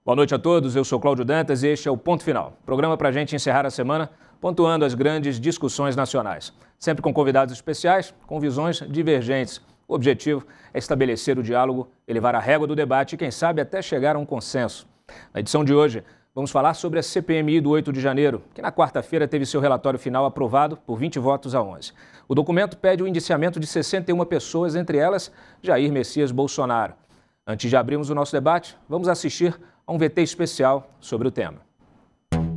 Boa noite a todos, eu sou Cláudio Dantas e este é o Ponto Final. Programa para a gente encerrar a semana pontuando as grandes discussões nacionais. Sempre com convidados especiais, com visões divergentes. O objetivo é estabelecer o diálogo, elevar a régua do debate e, quem sabe, até chegar a um consenso. Na edição de hoje, vamos falar sobre a CPMI do 8 de janeiro, que na quarta-feira teve seu relatório final aprovado por 20 votos a 11. O documento pede o indiciamento de 61 pessoas, entre elas Jair Messias Bolsonaro. Antes de abrirmos o nosso debate, vamos assistir a um VT especial sobre o tema.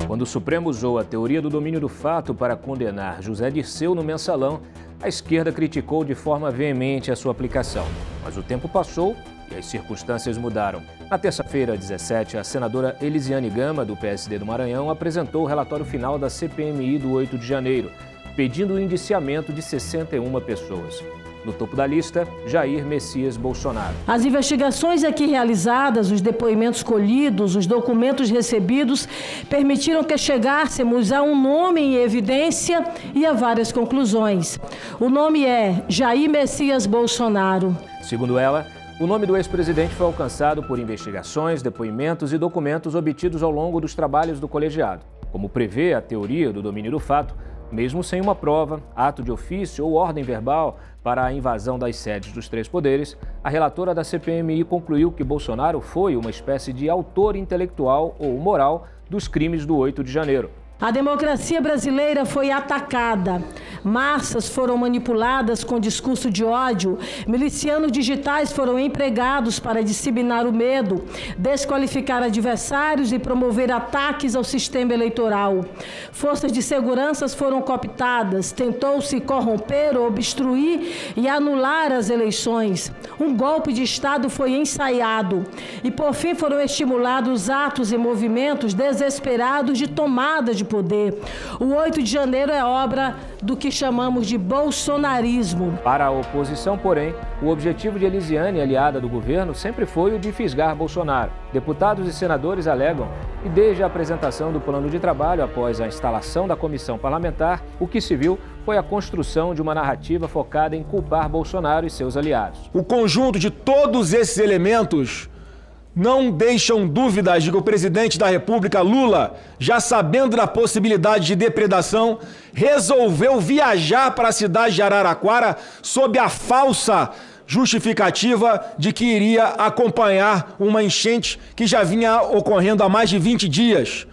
Quando o Supremo usou a teoria do domínio do fato para condenar José Dirceu no Mensalão, a esquerda criticou de forma veemente a sua aplicação. Mas o tempo passou e as circunstâncias mudaram. Na terça-feira, 17, a senadora Elisiane Gama, do PSD do Maranhão, apresentou o relatório final da CPMI do 8 de janeiro, pedindo o indiciamento de 61 pessoas. No topo da lista, Jair Messias Bolsonaro. As investigações aqui realizadas, os depoimentos colhidos, os documentos recebidos, permitiram que chegássemos a um nome em evidência e a várias conclusões. O nome é Jair Messias Bolsonaro. Segundo ela, o nome do ex-presidente foi alcançado por investigações, depoimentos e documentos obtidos ao longo dos trabalhos do colegiado. Como prevê a teoria do domínio do fato, mesmo sem uma prova, ato de ofício ou ordem verbal para a invasão das sedes dos três poderes, a relatora da CPMI concluiu que Bolsonaro foi uma espécie de autor intelectual ou moral dos crimes do 8 de janeiro. A democracia brasileira foi atacada. Massas foram manipuladas com discurso de ódio. Milicianos digitais foram empregados para disseminar o medo, desqualificar adversários e promover ataques ao sistema eleitoral. Forças de segurança foram cooptadas. Tentou-se corromper, obstruir e anular as eleições. Um golpe de Estado foi ensaiado. E, por fim, foram estimulados atos e movimentos desesperados de tomada de poder. O 8 de janeiro é obra do que chamamos de bolsonarismo. Para a oposição, porém, o objetivo de Elisiane, aliada do governo, sempre foi o de fisgar Bolsonaro. Deputados e senadores alegam que desde a apresentação do plano de trabalho após a instalação da comissão parlamentar, o que se viu foi a construção de uma narrativa focada em culpar Bolsonaro e seus aliados. O conjunto de todos esses elementos não deixam dúvidas de que o presidente da República, Lula, já sabendo da possibilidade de depredação, resolveu viajar para a cidade de Araraquara sob a falsa justificativa de que iria acompanhar uma enchente que já vinha ocorrendo há mais de 20 dias.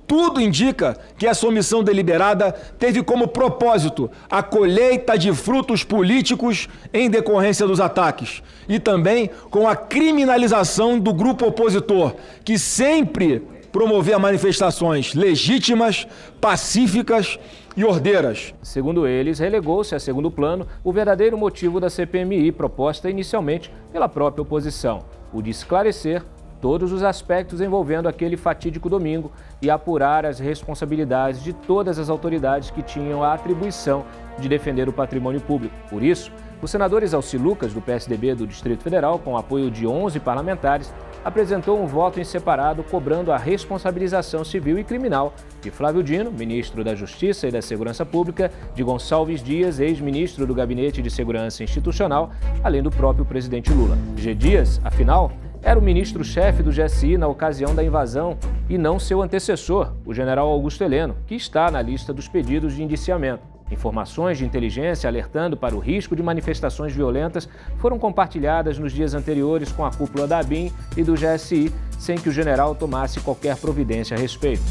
Tudo indica que essa omissão deliberada teve como propósito a colheita de frutos políticos em decorrência dos ataques e também com a criminalização do grupo opositor, que sempre promovia manifestações legítimas, pacíficas e ordeiras. Segundo eles, relegou-se a segundo plano o verdadeiro motivo da CPMI proposta inicialmente pela própria oposição, o de esclarecer todos os aspectos envolvendo aquele fatídico domingo e apurar as responsabilidades de todas as autoridades que tinham a atribuição de defender o patrimônio público. Por isso, os senadores Alci Lucas, do PSDB do Distrito Federal, com apoio de 11 parlamentares, apresentou um voto em separado cobrando a responsabilização civil e criminal de Flávio Dino, ministro da Justiça e da Segurança Pública, de Gonçalves Dias, ex-ministro do Gabinete de Segurança Institucional, além do próprio presidente Lula. G. Dias, afinal, era o ministro-chefe do GSI na ocasião da invasão e não seu antecessor, o general Augusto Heleno, que está na lista dos pedidos de indiciamento. Informações de inteligência alertando para o risco de manifestações violentas foram compartilhadas nos dias anteriores com a cúpula da ABIN e do GSI, sem que o general tomasse qualquer providência a respeito.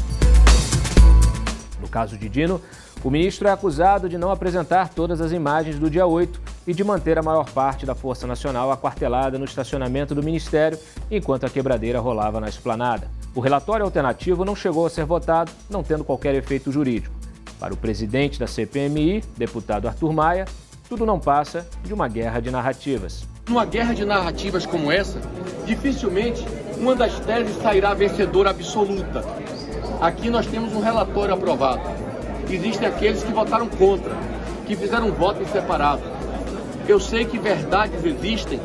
No caso de Dino, o ministro é acusado de não apresentar todas as imagens do dia 8 e de manter a maior parte da Força Nacional aquartelada no estacionamento do Ministério, enquanto a quebradeira rolava na esplanada. O relatório alternativo não chegou a ser votado, não tendo qualquer efeito jurídico. Para o presidente da CPMI, deputado Arthur Maia, tudo não passa de uma guerra de narrativas. Numa guerra de narrativas como essa, dificilmente uma das teses sairá vencedora absoluta. Aqui nós temos um relatório aprovado. Existem aqueles que votaram contra, que fizeram um voto em separado. Eu sei que verdades existem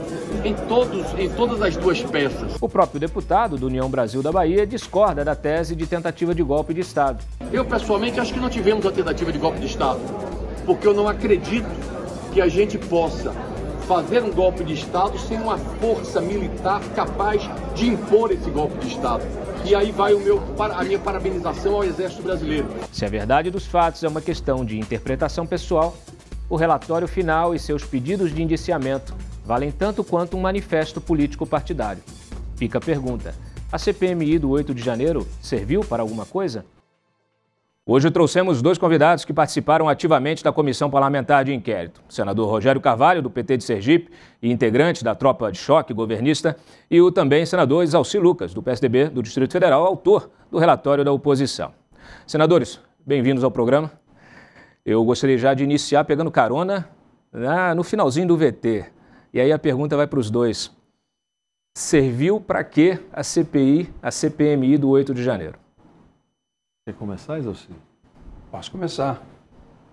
em todas as duas peças. O próprio deputado do União Brasil da Bahia discorda da tese de tentativa de golpe de Estado. Eu, pessoalmente, acho que não tivemos a tentativa de golpe de Estado, porque eu não acredito que a gente possa fazer um golpe de Estado sem uma força militar capaz de impor esse golpe de Estado. E aí vai a minha parabenização ao Exército Brasileiro. Se a verdade dos fatos é uma questão de interpretação pessoal, o relatório final e seus pedidos de indiciamento valem tanto quanto um manifesto político partidário. Fica a pergunta: a CPMI do 8 de janeiro serviu para alguma coisa? Hoje trouxemos dois convidados que participaram ativamente da Comissão Parlamentar de Inquérito. O senador Rogério Carvalho, do PT de Sergipe, e integrante da tropa de choque governista, e o também senador Exalci Lucas, do PSDB do Distrito Federal, autor do relatório da oposição. Senadores, bem-vindos ao programa. Eu gostaria já de iniciar pegando carona no finalzinho do VT. E aí a pergunta vai para os dois. Serviu para quê a CPMI do 8 de janeiro? Quer começar, Exalci? Posso começar.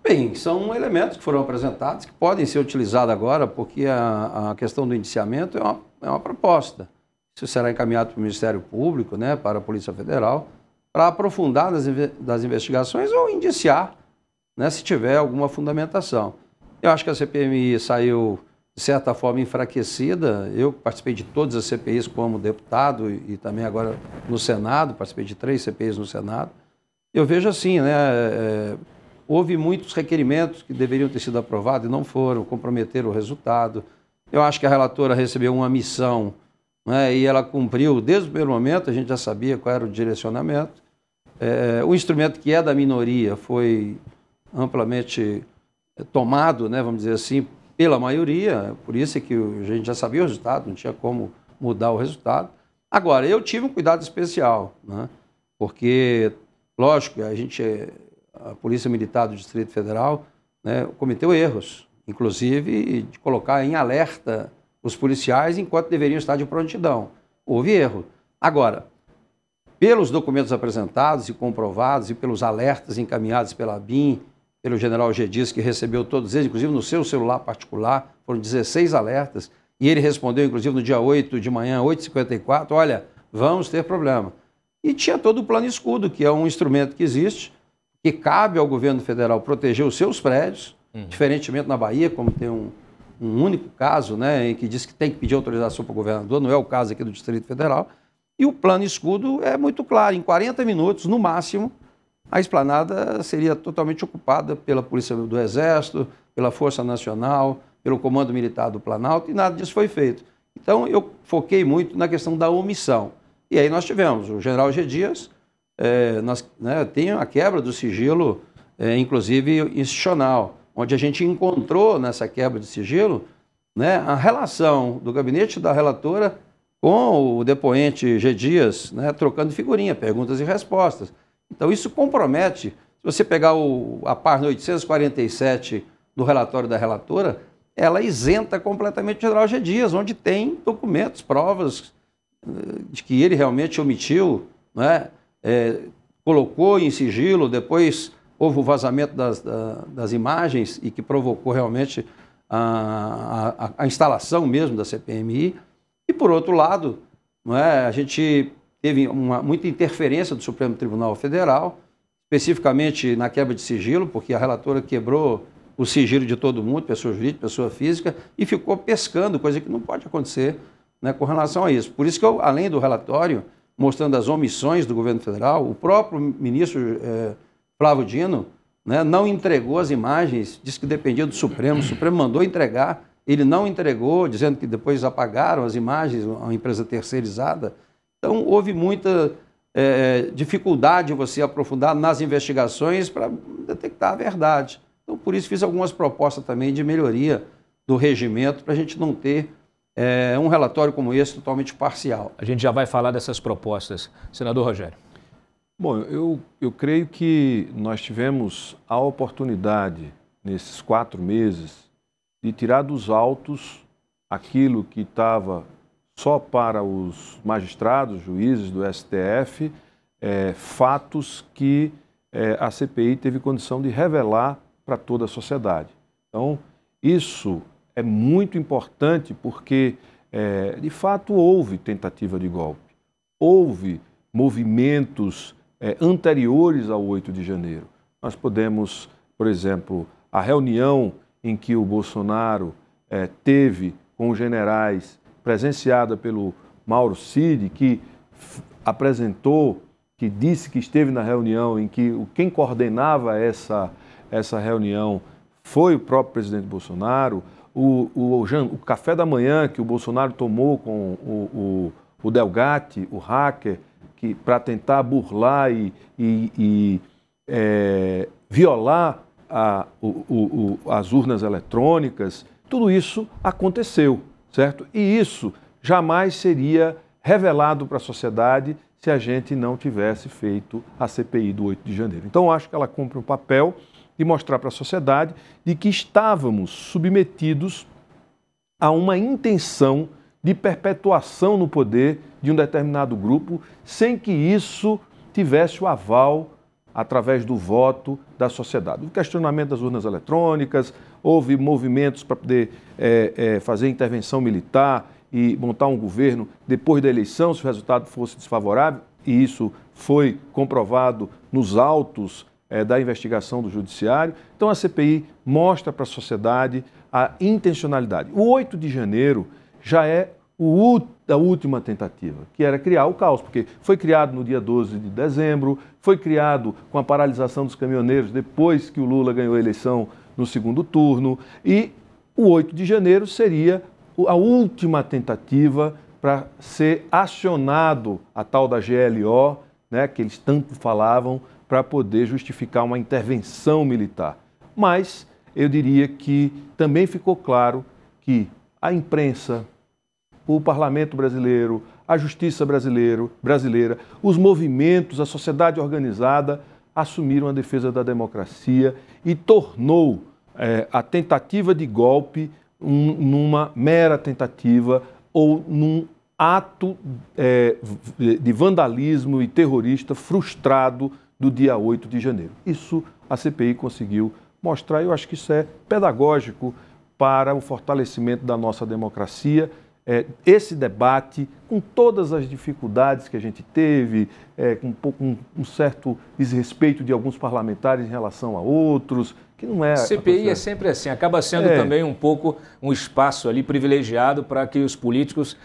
Bem, são elementos que foram apresentados que podem ser utilizados agora, porque a questão do indiciamento é uma proposta. Isso será encaminhado para o Ministério Público, né, para a Polícia Federal, para aprofundar das investigações ou indiciar, né, se tiver alguma fundamentação. Eu acho que a CPMI saiu, de certa forma, enfraquecida. Eu participei de todas as CPIs como deputado e também agora no Senado, participei de 3 CPIs no Senado. Eu vejo assim, né, houve muitos requerimentos que deveriam ter sido aprovados e não foram, comprometeram o resultado. Eu acho que a relatora recebeu uma missão, né, e ela cumpriu desde o primeiro momento, a gente já sabia qual era o direcionamento. O instrumento que é da minoria foi amplamente tomado, né, vamos dizer assim, pela maioria, por isso é que a gente já sabia o resultado, não tinha como mudar o resultado. Agora, eu tive um cuidado especial, né, porque, lógico, a Polícia Militar do Distrito Federal, né, cometeu erros, inclusive de colocar em alerta os policiais enquanto deveriam estar de prontidão. Houve erro. Agora, pelos documentos apresentados e comprovados e pelos alertas encaminhados pela BIM, pelo general G. Dias, que recebeu todos eles, inclusive no seu celular particular, foram 16 alertas, e ele respondeu, inclusive, no dia 8 de manhã, 8h54, olha, vamos ter problema. E tinha todo o plano escudo, que é um instrumento que existe, que cabe ao governo federal proteger os seus prédios, diferentemente na Bahia, como tem um único caso, né, em que diz que tem que pedir autorização para o governador, não é o caso aqui do Distrito Federal, e o plano escudo é muito claro, em 40 minutos, no máximo, a esplanada seria totalmente ocupada pela Polícia do Exército, pela Força Nacional, pelo Comando Militar do Planalto, e nada disso foi feito. Então, eu foquei muito na questão da omissão. E aí nós tivemos o general G. Dias, tem a quebra do sigilo, inclusive institucional, onde a gente encontrou nessa quebra de sigilo, né, a relação do gabinete da relatora com o depoente G. Dias, né, trocando figurinha, perguntas e respostas. Então isso compromete, se você pegar a página 847 do relatório da relatora, ela isenta completamente o general G. Dias, onde tem documentos, provas de que ele realmente omitiu, né, colocou em sigilo, depois houve o vazamento das imagens e que provocou realmente a instalação mesmo da CPMI. E, por outro lado, a gente teve muita interferência do Supremo Tribunal Federal, especificamente na quebra de sigilo, porque a relatora quebrou o sigilo de todo mundo, pessoa jurídica, pessoa física, e ficou pescando, coisa que não pode acontecer, né, com relação a isso. Por isso que eu, além do relatório, mostrando as omissões do governo federal, o próprio ministro Flávio Dino, né, não entregou as imagens, disse que dependia do Supremo, o Supremo mandou entregar, ele não entregou, dizendo que depois apagaram as imagens, uma empresa terceirizada. Então, houve muita dificuldade de você aprofundar nas investigações para detectar a verdade. Então, por isso, fiz algumas propostas também de melhoria do regimento, para a gente não ter um relatório como esse totalmente parcial. A gente já vai falar dessas propostas. Senador Rogério. Bom, eu creio que nós tivemos a oportunidade, nesses 4 meses, de tirar dos autos aquilo que estava só para os magistrados, juízes do STF, fatos que a CPI teve condição de revelar para toda a sociedade. Então, isso é muito importante porque, de fato, houve tentativa de golpe, houve movimentos anteriores ao 8 de janeiro. Nós podemos, por exemplo, a reunião em que o Bolsonaro teve com os generais, presenciada pelo Mauro Cid, que apresentou, que disse que esteve na reunião em que quem coordenava essa reunião foi o próprio presidente Bolsonaro, o café da manhã que o Bolsonaro tomou com o Delgatti, o hacker, para tentar burlar e violar as urnas eletrônicas, tudo isso aconteceu, certo? E isso jamais seria revelado para a sociedade se a gente não tivesse feito a CPI do 8 de janeiro. Então, acho que ela cumpre um papel de mostrar para a sociedade de que estávamos submetidos a uma intenção de perpetuação no poder de um determinado grupo, sem que isso tivesse o aval através do voto da sociedade. O questionamento das urnas eletrônicas, houve movimentos para poder fazer intervenção militar e montar um governo depois da eleição, se o resultado fosse desfavorável, e isso foi comprovado nos autos da investigação do Judiciário. Então a CPI mostra para a sociedade a intencionalidade. O 8 de janeiro já é a última tentativa, que era criar o caos, porque foi criado no dia 12 de dezembro, foi criado com a paralisação dos caminhoneiros depois que o Lula ganhou a eleição no segundo turno, e o 8 de janeiro seria a última tentativa para ser acionado a tal da GLO, né, que eles tanto falavam, para poder justificar uma intervenção militar. Mas eu diria que também ficou claro que a imprensa, o parlamento brasileiro, a justiça brasileira, os movimentos, a sociedade organizada assumiram a defesa da democracia e tornou a tentativa de golpe numa mera tentativa ou num ato de vandalismo e terrorista frustrado do dia 8 de janeiro. Isso a CPI conseguiu mostrar, e eu acho que isso é pedagógico para o fortalecimento da nossa democracia. Esse debate, com todas as dificuldades que a gente teve, com um certo desrespeito de alguns parlamentares em relação a outros, que não é... CPI é sempre assim, acaba sendo também um pouco um espaço ali privilegiado para que os políticos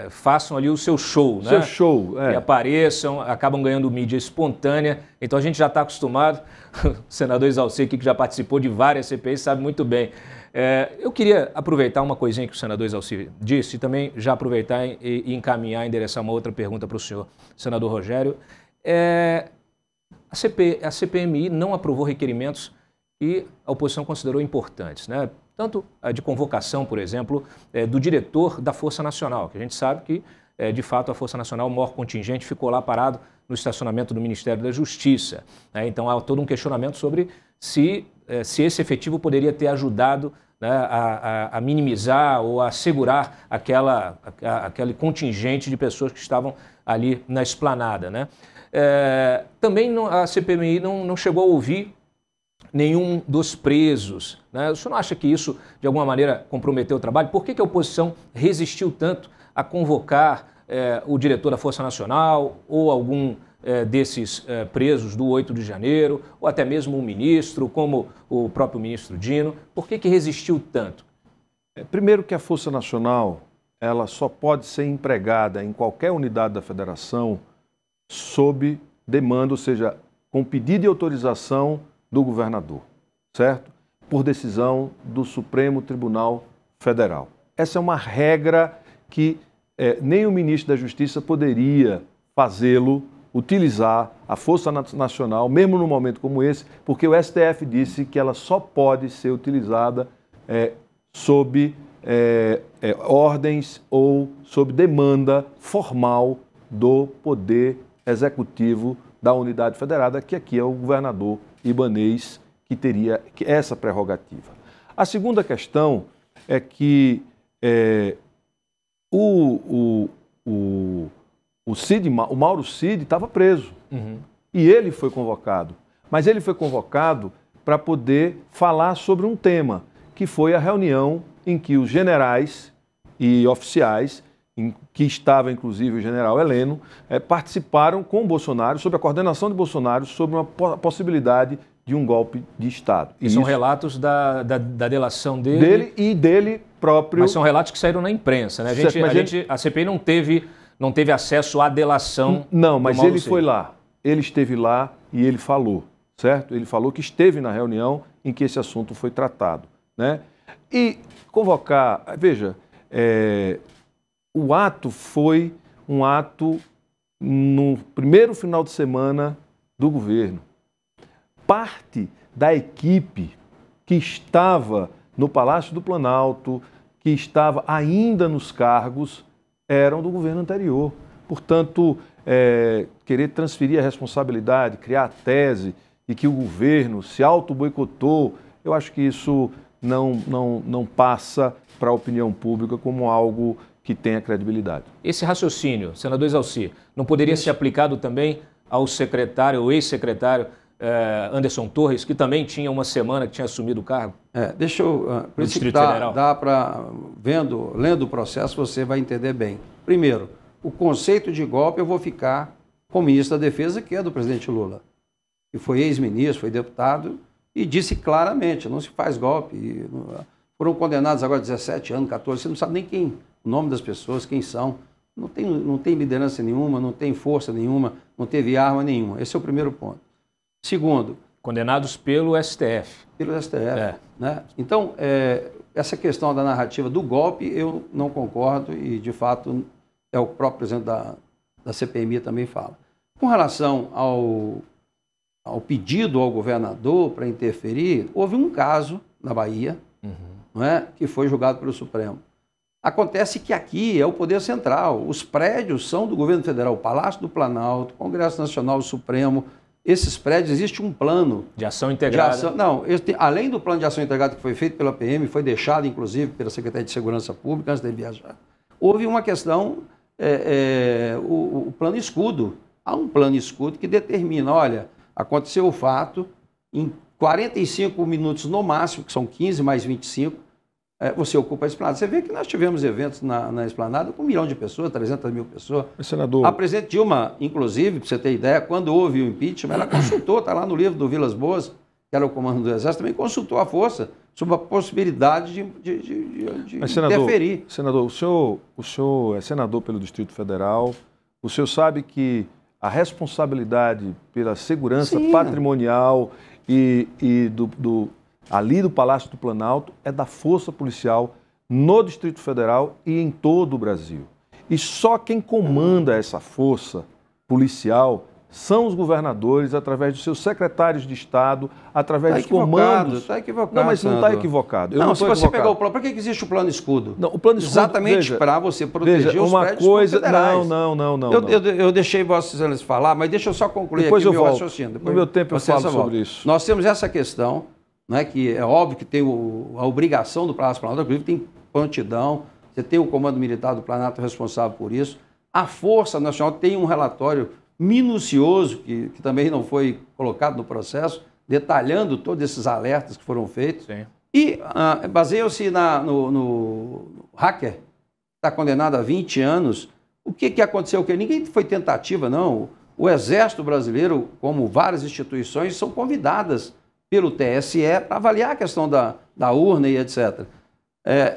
façam ali o seu show, né? Seu show, E apareçam, acabam ganhando mídia espontânea. Então a gente já está acostumado, o senador Exalcir aqui, que já participou de várias CPIs, sabe muito bem. Eu queria aproveitar uma coisinha que o senador Exalcir disse e também já aproveitar e encaminhar, endereçar uma outra pergunta para o senhor, senador Rogério. A CPMI não aprovou requerimentos que a oposição considerou importantes, né? Tanto a de convocação, por exemplo, do diretor da Força Nacional, que a gente sabe que, de fato, a Força Nacional, o maior contingente, ficou lá parado no estacionamento do Ministério da Justiça, né? Então há todo um questionamento sobre se esse efetivo poderia ter ajudado, né, a minimizar ou a segurar aquele contingente de pessoas que estavam ali na esplanada, né? Também a CPMI não chegou a ouvir nenhum dos presos, né? O senhor não acha que isso, de alguma maneira, comprometeu o trabalho? Por que a oposição resistiu tanto a convocar o diretor da Força Nacional ou algum desses presos do 8 de janeiro, ou até mesmo um ministro, como o próprio ministro Dino? Por que resistiu tanto? Primeiro que a Força Nacional ela só pode ser empregada em qualquer unidade da federação sob demanda, ou seja, com pedido de autorização do governador, certo? Por decisão do Supremo Tribunal Federal. Essa é uma regra que nem o ministro da Justiça poderia fazê-lo, utilizar a Força Nacional, mesmo num momento como esse, porque o STF disse que ela só pode ser utilizada sob ordens ou sob demanda formal do Poder Executivo da Unidade Federada, que aqui é o governador ibanês que teria essa prerrogativa. A segunda questão é que o Mauro Cid estava preso. Uhum. E ele foi convocado. Mas ele foi convocado para poder falar sobre um tema, que foi a reunião em que os generais e oficiais, em que estava inclusive o general Heleno, participaram com o Bolsonaro, sob a coordenação de Bolsonaro, sobre uma possibilidade de um golpe de Estado. E são relatos da delação dele. Dele e dele próprio. Mas são relatos que saíram na imprensa, né? A CPI não teve acesso à delação. Não, mas ele foi lá. Ele esteve lá e ele falou, certo? Ele falou que esteve na reunião em que esse assunto foi tratado, né? E convocar, veja, o ato foi um ato no primeiro final de semana do governo. Parte da equipe que estava no Palácio do Planalto, que estava ainda nos cargos, eram do governo anterior. Portanto, querer transferir a responsabilidade, criar a tese de que o governo se auto-boicotou, eu acho que isso não passa para a opinião pública como algo que tenha credibilidade. Esse raciocínio, senador Exalci, não poderia ser aplicado também ao secretário, ou ex-secretário Anderson Torres, que também tinha uma semana que tinha assumido o cargo? Deixa eu... No Distrito Federal. Dá para... Lendo o processo, você vai entender bem. Primeiro, o conceito de golpe eu vou ficar com o ministro da Defesa, que é do presidente Lula, que foi ex-ministro, foi deputado, e disse claramente, não se faz golpe. Foram condenados agora 17 anos, 14, você não sabe nem o nome das pessoas, quem são. Não tem liderança nenhuma, não tem força nenhuma, não teve arma nenhuma. Esse é o primeiro ponto. Segundo... Condenados pelo STF. Pelo STF, né? Então, essa questão da narrativa do golpe, eu não concordo e, de fato, o próprio presidente da CPMI também fala. Com relação ao pedido ao governador para interferir, houve um caso na Bahia, não é, que foi julgado pelo Supremo. Acontece que aqui é o Poder Central, os prédios são do governo federal, o Palácio do Planalto, Congresso Nacional, o Supremo. Esses prédios, existe um plano... De ação integrada. Além do plano de ação integrada que foi feito pela PM, foi deixado, inclusive, pela Secretaria de Segurança Pública, antes de viajar, houve uma questão, o plano escudo. Há um plano escudo que determina, olha, aconteceu o fato, em 45 minutos no máximo, que são 15 mais 25, você ocupa a Esplanada. Você vê que nós tivemos eventos na Esplanada com 1 milhão de pessoas, 300 mil pessoas. Senador... A presidente Dilma, inclusive, para você ter ideia, quando houve o impeachment, ela consultou, está lá no livro do Vilas Boas, que era o comando do Exército, também consultou a força sobre a possibilidade de Mas, senador, interferir. Senador, o senhor é senador pelo Distrito Federal, o senhor sabe que a responsabilidade pela segurança patrimonial ali do Palácio do Planalto é da Força Policial no Distrito Federal e em todo o Brasil. E só quem comanda essa força policial são os governadores, através dos seus secretários de Estado, através dos comandos. Está equivocado. Não, mas não está equivocado. Não, se você pegar o plano, para que existe o plano escudo? Não, o plano escudo, exatamente para você proteger os prédios federais. Não. Eu deixei Vossa Excelência falar, mas deixa eu só concluir depois aqui eu o meu volto. raciocínio. No meu tempo eu falo sobre isso. Nós temos essa questão, né, que é óbvio que tem a obrigação do Palácio do Planalto, inclusive tem prontidão, você tem o Comando Militar do Planalto responsável por isso. A Força Nacional tem um relatório minucioso, que também não foi colocado no processo, detalhando todos esses alertas que foram feitos. Sim. E baseia-se no hacker, que está condenado a 20 anos. O que aconteceu? Ninguém foi tentativa, não. O Exército Brasileiro, como várias instituições, são convidadas pelo TSE para avaliar a questão da urna e etc.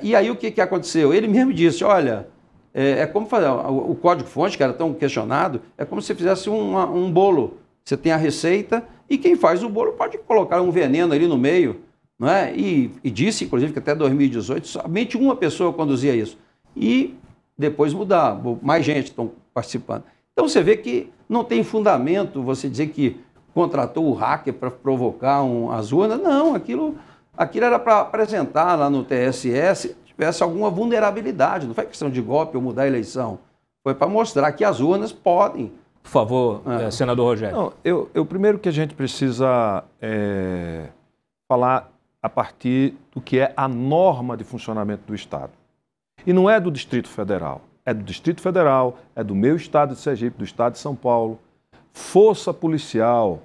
E aí o que aconteceu? Ele mesmo disse, olha... É como fazer o código-fonte, que era tão questionado, é como se você fizesse um bolo. Você tem a receita e quem faz o bolo pode colocar um veneno ali no meio, não é? E disse, inclusive, que até 2018 somente uma pessoa conduzia isso. E depois mudar, mais gente estão participando. Então você vê que não tem fundamento você dizer que contratou o hacker para provocar as urnas. Não, aquilo era para apresentar lá no TSE tivesse alguma vulnerabilidade, não foi questão de golpe ou mudar a eleição, foi para mostrar que as urnas podem. Por favor, senador Rogério. Não, eu primeiro que a gente precisa falar a partir do que é a norma de funcionamento do Estado. E não é do Distrito Federal, é do Distrito Federal, é do meu Estado de Sergipe, do Estado de São Paulo. Força policial,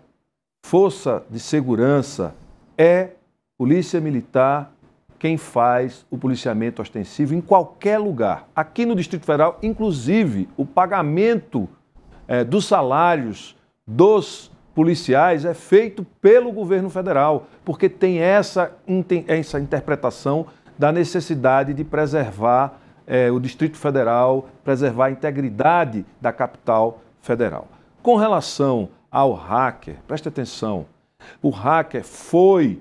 força de segurança é polícia militar quem faz o policiamento ostensivo em qualquer lugar. Aqui no Distrito Federal, inclusive, o pagamento dos salários dos policiais é feito pelo governo federal, porque tem essa interpretação da necessidade de preservar o Distrito Federal, preservar a integridade da capital federal. Com relação ao hacker, preste atenção, o hacker foi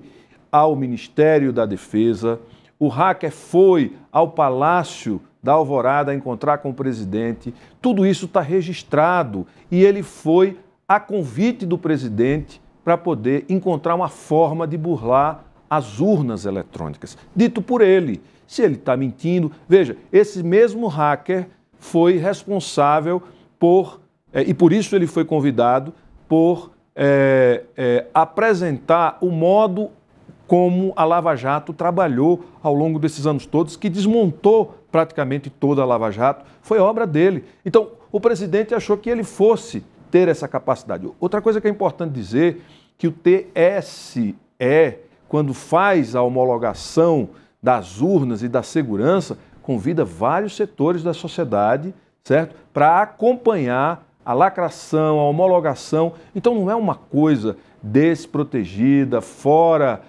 ao Ministério da Defesa, o hacker foi ao Palácio da Alvorada encontrar com o presidente, tudo isso está registrado e ele foi a convite do presidente para poder encontrar uma forma de burlar as urnas eletrônicas. Dito por ele, se ele está mentindo, veja, esse mesmo hacker foi responsável por, e por isso ele foi convidado, por apresentar o modo como a Lava Jato trabalhou ao longo desses anos todos, que desmontou praticamente toda a Lava Jato, foi obra dele. Então, o presidente achou que ele fosse ter essa capacidade. Outra coisa que é importante dizer, que o TSE, quando faz a homologação das urnas e da segurança, convida vários setores da sociedade, certo? Para acompanhar a lacração, a homologação. Então, não é uma coisa desprotegida, fora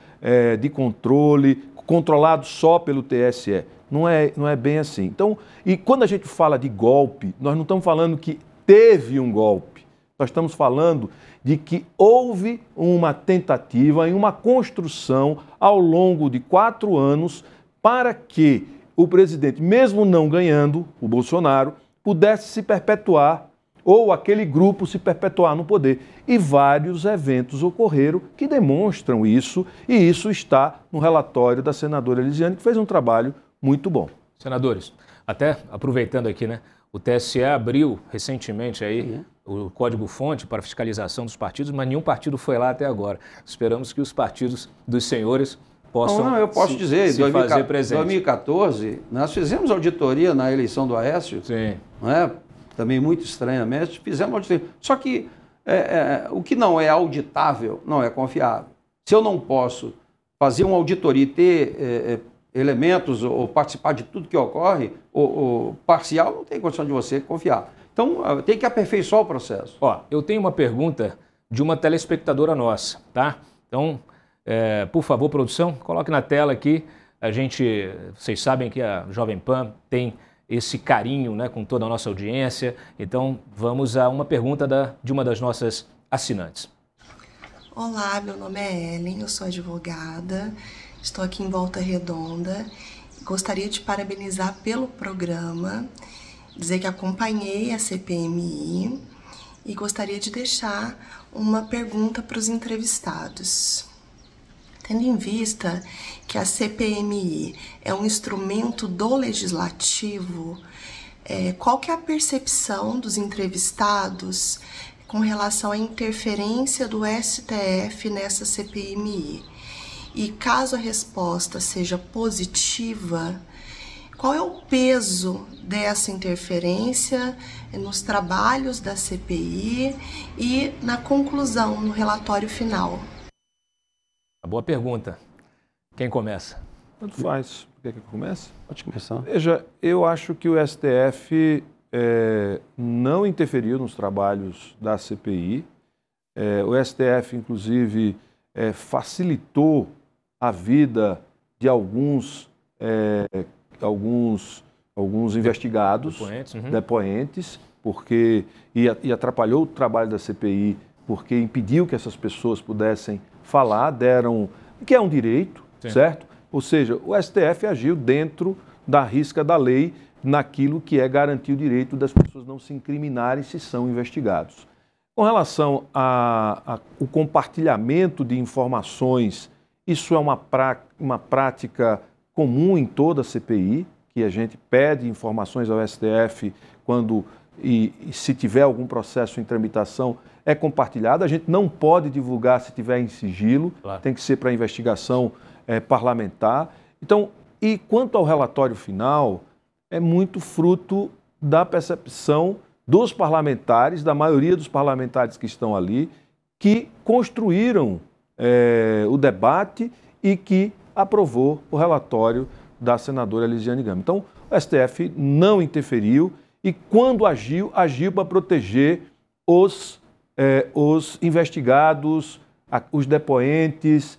de controle, controlado só pelo TSE. Não é bem assim. Então, e quando a gente fala de golpe, nós não estamos falando que teve um golpe. Nós estamos falando de que houve uma tentativa e uma construção ao longo de 4 anos para que o presidente, mesmo não ganhando, o Bolsonaro, pudesse se perpetuar ou aquele grupo se perpetuar no poder. E vários eventos ocorreram que demonstram isso, e isso está no relatório da senadora Elisiane, que fez um trabalho muito bom. Senadores, até aproveitando aqui, né, o TSE abriu recentemente aí o código-fonte para fiscalização dos partidos, mas nenhum partido foi lá até agora. Esperamos que os partidos dos senhores possam eu posso dizer, se fazer presente. Em 2014, nós fizemos auditoria na eleição do Aécio, Sim. Não é? Também muito estranhamente, fizemos auditoria. Só que o que não é auditável não é confiável. Se eu não posso fazer uma auditoria e ter elementos ou participar de tudo que ocorre, ou parcial, não tem condição de você confiar. Então, tem que aperfeiçoar o processo. Ó, eu tenho uma pergunta de uma telespectadora nossa, tá? Então, por favor, produção, coloque na tela aqui. Vocês sabem que a Jovem Pan tem esse carinho, né, com toda a nossa audiência. Então, vamos a uma pergunta de uma das nossas assinantes. Olá, meu nome é Ellen, eu sou advogada, estou aqui em Volta Redonda. Gostaria de parabenizar pelo programa, dizer que acompanhei a CPMI e gostaria de deixar uma pergunta para os entrevistados. Tendo em vista que a CPMI é um instrumento do legislativo, qual que é a percepção dos entrevistados com relação à interferência do STF nessa CPMI? E caso a resposta seja positiva, qual é o peso dessa interferência nos trabalhos da CPI e na conclusão, no relatório final? Boa pergunta. Quem começa? Tanto faz. Quer que eu comece? Pode começar. Veja, eu acho que o STF não interferiu nos trabalhos da CPI. O STF, inclusive, facilitou a vida de alguns investigados, depoentes, porque e atrapalhou o trabalho da CPI, porque impediu que essas pessoas pudessem falar, que é um direito, Sim. certo? Ou seja, o STF agiu dentro da risca da lei, naquilo que é garantir o direito das pessoas não se incriminarem se são investigados. Com relação ao compartilhamento de informações, isso é uma prática comum em toda a CPI, que a gente pede informações ao STF quando e se tiver algum processo em tramitação, é compartilhado. A gente não pode divulgar se tiver em sigilo, claro. Tem que ser para investigação parlamentar. Então, e quanto ao relatório final, é muito fruto da percepção dos parlamentares, da maioria dos parlamentares que estão ali, que construíram o debate e que aprovou o relatório da senadora Elisiane Gama. Então, o STF não interferiu e, quando agiu para proteger os os investigados, os depoentes,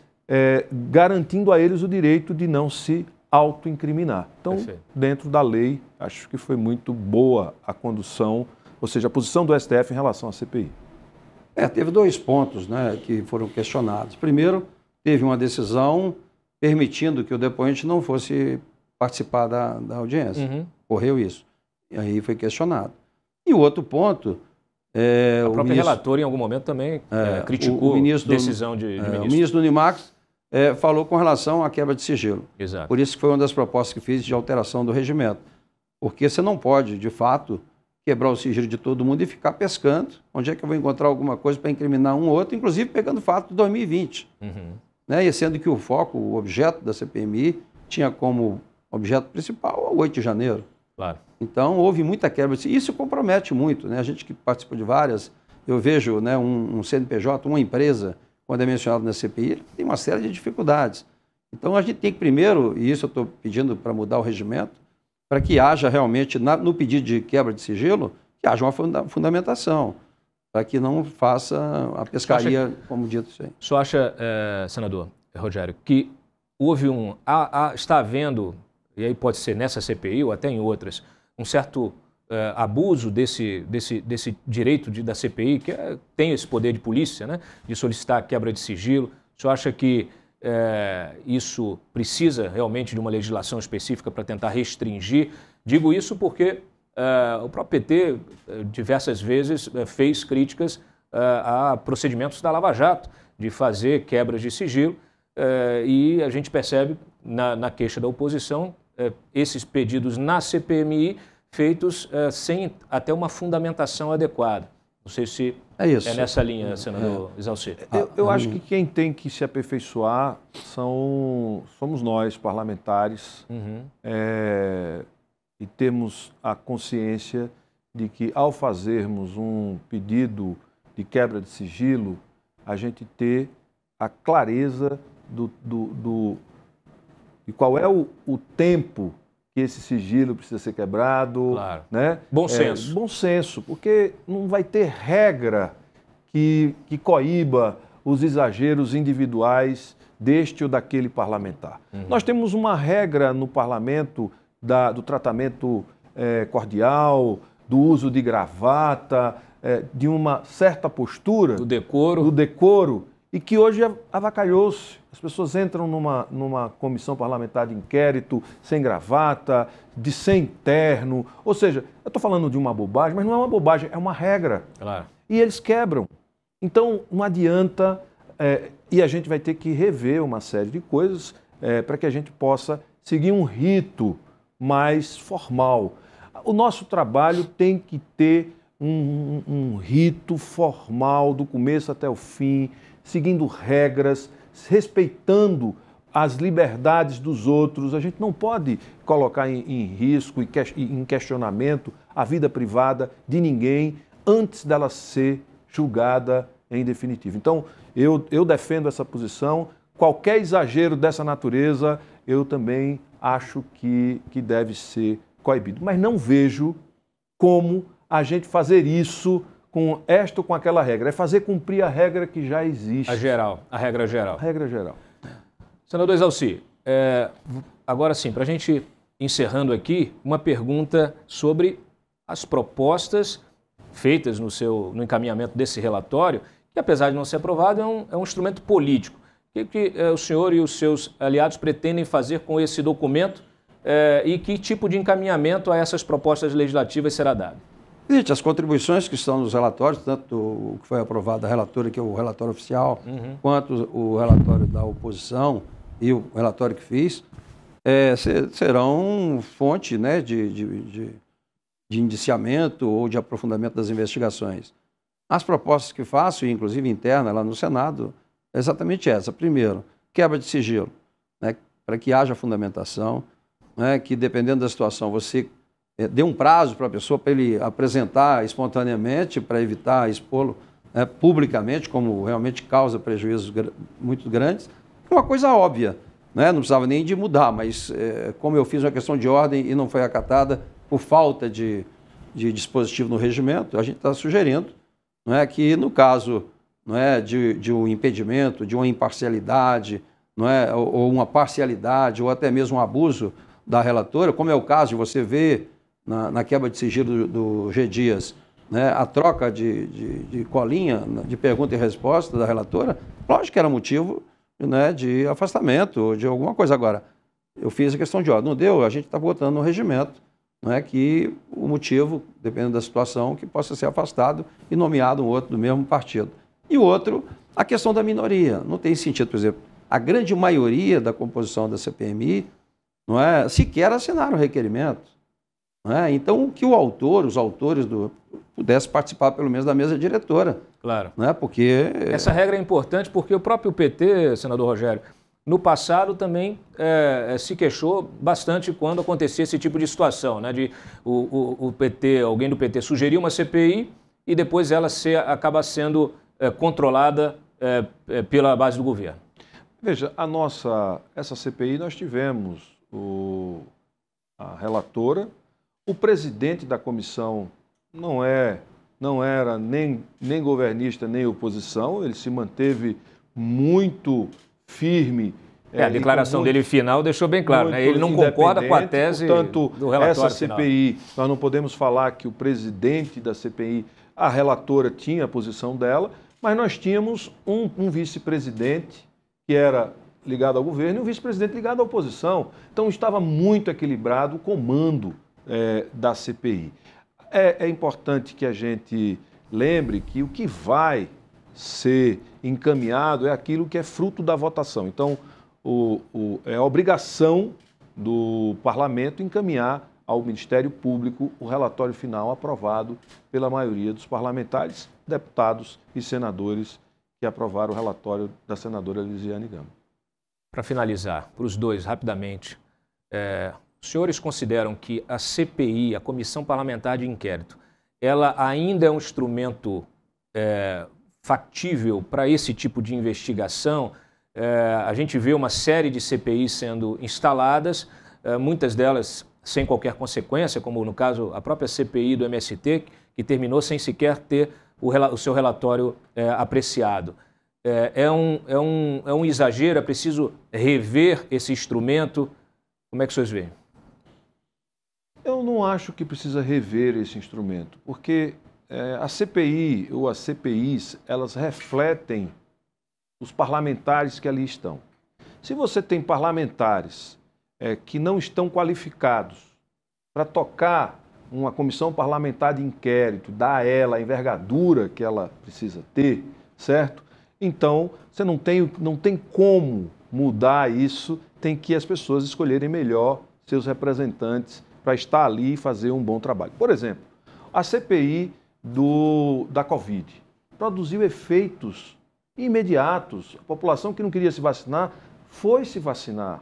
garantindo a eles o direito de não se autoincriminar. Então, perfeito, dentro da lei, acho que foi muito boa a condução, ou seja, a posição do STF em relação à CPI. Teve 2 pontos, né, que foram questionados. Primeiro, teve uma decisão permitindo que o depoente não fosse participar da audiência. Ocorreu isso. E aí foi questionado. E o outro ponto... o próprio relator, em algum momento, também criticou a decisão de ministro. O ministro do Unimax falou com relação à quebra de sigilo. Exato. Por isso que foi uma das propostas que fiz de alteração do regimento. Porque você não pode, de fato, quebrar o sigilo de todo mundo e ficar pescando. Onde é que eu vou encontrar alguma coisa para incriminar um ou outro, inclusive pegando o fato de 2020. Né? E sendo que o foco, o objeto da CPMI, tinha como objeto principal o 8 de janeiro. Claro. Então, houve muita quebra. Isso compromete muito, né? A gente que participou de várias, eu vejo, né, um CNPJ, uma empresa, quando é mencionado na CPI, tem uma série de dificuldades. Então, a gente tem que primeiro, e isso eu estou pedindo para mudar o regimento, para que haja realmente, no pedido de quebra de sigilo, que haja uma fundamentação, para que não faça a pescaria, como dito isso aí. O senhor acha, senador Rogério, que houve está havendo, e aí pode ser nessa CPI ou até em outras, um certo abuso desse direito da CPI, que tem esse poder de polícia, né, de solicitar a quebra de sigilo? O senhor acha que isso precisa realmente de uma legislação específica para tentar restringir? Digo isso porque o próprio PT diversas vezes fez críticas a procedimentos da Lava Jato, de fazer quebras de sigilo, e a gente percebe na queixa da oposição esses pedidos na CPMI feitos sem até uma fundamentação adequada. Não sei se é nessa linha, senador Exaucir. Eu acho que quem tem que se aperfeiçoar somos nós, parlamentares, e temos a consciência de que, ao fazermos um pedido de quebra de sigilo, a gente ter a clareza de qual é o tempo que esse sigilo precisa ser quebrado. Claro. Né? Bom senso. Bom senso, porque não vai ter regra que coíba os exageros individuais deste ou daquele parlamentar. Nós temos uma regra no parlamento do tratamento cordial, do uso de gravata, de uma certa postura. Do decoro. Do decoro, e que hoje avacalhou-se. As pessoas entram numa comissão parlamentar de inquérito sem gravata, sem terno. Ou seja, eu estou falando de uma bobagem, mas não é uma bobagem, é uma regra. Claro. E eles quebram. Então, não adianta, e a gente vai ter que rever uma série de coisas para que a gente possa seguir um rito mais formal. O nosso trabalho tem que ter um rito formal do começo até o fim, seguindo regras, respeitando as liberdades dos outros. A gente não pode colocar em risco e em questionamento a vida privada de ninguém antes dela ser julgada em definitivo. Então, eu defendo essa posição. Qualquer exagero dessa natureza, eu também acho que deve ser coibido. Mas não vejo como a gente fazer isso com esta ou com aquela regra. É fazer cumprir a regra que já existe. A regra geral. A regra geral. Senador Exaucir, agora sim, para a gente encerrando aqui, uma pergunta sobre as propostas feitas no encaminhamento desse relatório, que apesar de não ser aprovado, é um instrumento político. O que o senhor e os seus aliados pretendem fazer com esse documento e que tipo de encaminhamento a essas propostas legislativas será dado? Gente, as contribuições que estão nos relatórios, tanto o que foi aprovado da relatora, que é o relatório oficial, quanto o relatório da oposição e o relatório que fiz, serão fonte, né, de indiciamento ou de aprofundamento das investigações. As propostas que faço, inclusive interna lá no Senado, é exatamente essa. Primeiro, quebra de sigilo, né, para que haja fundamentação, né, que dependendo da situação você dê um prazo para a pessoa para ele apresentar espontaneamente, para evitar expô-lo publicamente, como realmente causa prejuízos muito grandes. Uma coisa óbvia, né? Não precisava nem de mudar, mas como eu fiz uma questão de ordem e não foi acatada por falta de dispositivo no regimento, a gente está sugerindo não é, que no caso, não é, de um impedimento, de uma imparcialidade, não é, ou uma parcialidade, ou até mesmo um abuso da relatora, como é o caso de você ver na quebra de sigilo do G. Dias, né, a troca de colinha, de pergunta e resposta da relatora, lógico que era motivo, né, de afastamento ou de alguma coisa. Agora, eu fiz a questão de ordem, não deu, a gente está votando no regimento, não é, que o motivo, dependendo da situação, que possa ser afastado e nomeado um outro do mesmo partido. E o outro, a questão da minoria. Não tem sentido, por exemplo, a grande maioria da composição da CPMI não é, sequer assinaram o requerimento. Não é? Então, que os autores pudessem participar pelo menos da mesa diretora. Claro. Não é? Porque... Essa regra é importante porque o próprio PT, senador Rogério, no passado também se queixou bastante quando acontecia esse tipo de situação, né? De o PT, alguém do PT sugerir uma CPI e depois ela acaba sendo controlada pela base do governo. Veja, essa CPI nós tivemos a relatora, o presidente da comissão não era nem governista nem oposição, ele se manteve muito firme. A declaração dele final deixou bem claro, né? Ele não concorda com a tese portanto, do relatório essa CPI, final. nós não podemos falar que o presidente da CPI, a relatora tinha a posição dela, mas nós tínhamos um vice-presidente que era ligado ao governo e um vice-presidente ligado à oposição. Então estava muito equilibrado o comando da CPI. É importante que a gente lembre que o que vai ser encaminhado é aquilo que é fruto da votação. Então, é a obrigação do parlamento encaminhar ao Ministério Público o relatório final aprovado pela maioria dos parlamentares, deputados e senadores que aprovaram o relatório da senadora Elisiane Gama. Para finalizar, para os dois, rapidamente, os senhores consideram que a CPI, a Comissão Parlamentar de Inquérito, ela ainda é um instrumento factível para esse tipo de investigação? A gente vê uma série de CPIs sendo instaladas, muitas delas sem qualquer consequência, como no caso a própria CPI do MST, que terminou sem sequer ter o seu relatório apreciado. É um exagero, é preciso rever esse instrumento. Como é que vocês veem? Eu não acho que precisa rever esse instrumento, porque a CPI ou as CPIs, elas refletem os parlamentares que ali estão. Se você tem parlamentares que não estão qualificados para tocar uma comissão parlamentar de inquérito, dar a ela a envergadura que ela precisa ter, certo? Então, você não tem como mudar isso, tem que as pessoas escolherem melhor seus representantes para estar ali e fazer um bom trabalho. Por exemplo, a CPI da Covid produziu efeitos imediatos. A população que não queria se vacinar foi se vacinar.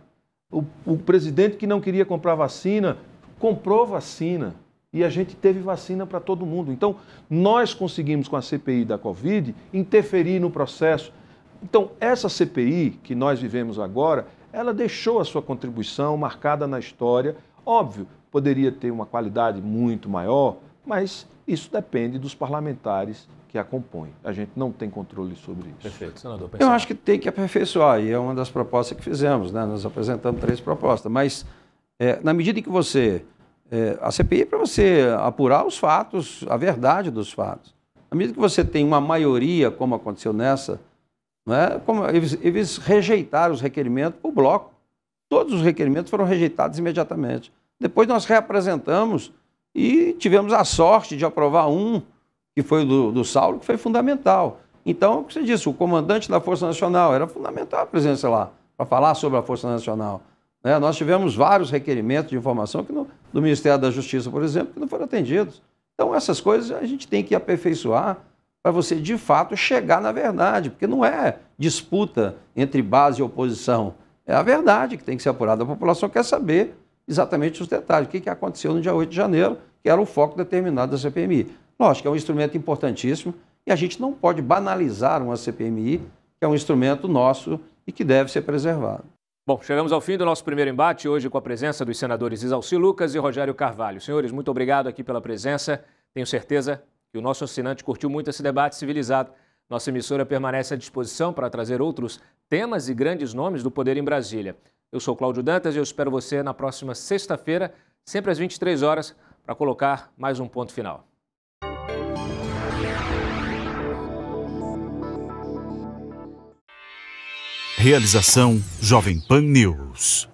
O presidente que não queria comprar vacina, comprou vacina. E a gente teve vacina para todo mundo. Então, nós conseguimos, com a CPI da Covid, interferir no processo. Então, essa CPI que nós vivemos agora, ela deixou a sua contribuição marcada na história. Óbvio, poderia ter uma qualidade muito maior, mas isso depende dos parlamentares que a compõem. A gente não tem controle sobre isso. Perfeito, senador. Eu acho que tem que aperfeiçoar, e é uma das propostas que fizemos, né? Nós apresentamos 3 propostas, mas na medida em que a CPI é para você apurar os fatos, a verdade dos fatos. Na medida que você tem uma maioria, como aconteceu nessa, né? Como eles rejeitaram os requerimentos por bloco. Todos os requerimentos foram rejeitados imediatamente. Depois nós reapresentamos e tivemos a sorte de aprovar um, que foi do Saulo, que foi fundamental. Então, o que você disse, o comandante da Força Nacional, era fundamental a presença lá, para falar sobre a Força Nacional. Nós tivemos vários requerimentos de informação do Ministério da Justiça, por exemplo, que não foram atendidos. Então, essas coisas a gente tem que aperfeiçoar para você, de fato, chegar na verdade, porque não é disputa entre base e oposição. É a verdade que tem que ser apurada. A população quer saber exatamente os detalhes. O que aconteceu no dia 8 de janeiro, que era o foco determinado da CPMI. Lógico que é um instrumento importantíssimo e a gente não pode banalizar uma CPMI, que é um instrumento nosso e que deve ser preservado. Bom, chegamos ao fim do nosso primeiro embate, hoje com a presença dos senadores Isalci Lucas e Rogério Carvalho. Senhores, muito obrigado aqui pela presença. Tenho certeza que que o nosso assinante curtiu muito esse debate civilizado. Nossa emissora permanece à disposição para trazer outros temas e grandes nomes do poder em Brasília. Eu sou Cláudio Dantas e eu espero você na próxima sexta-feira, sempre às 23 horas, para colocar mais um ponto final. Realização Jovem Pan News.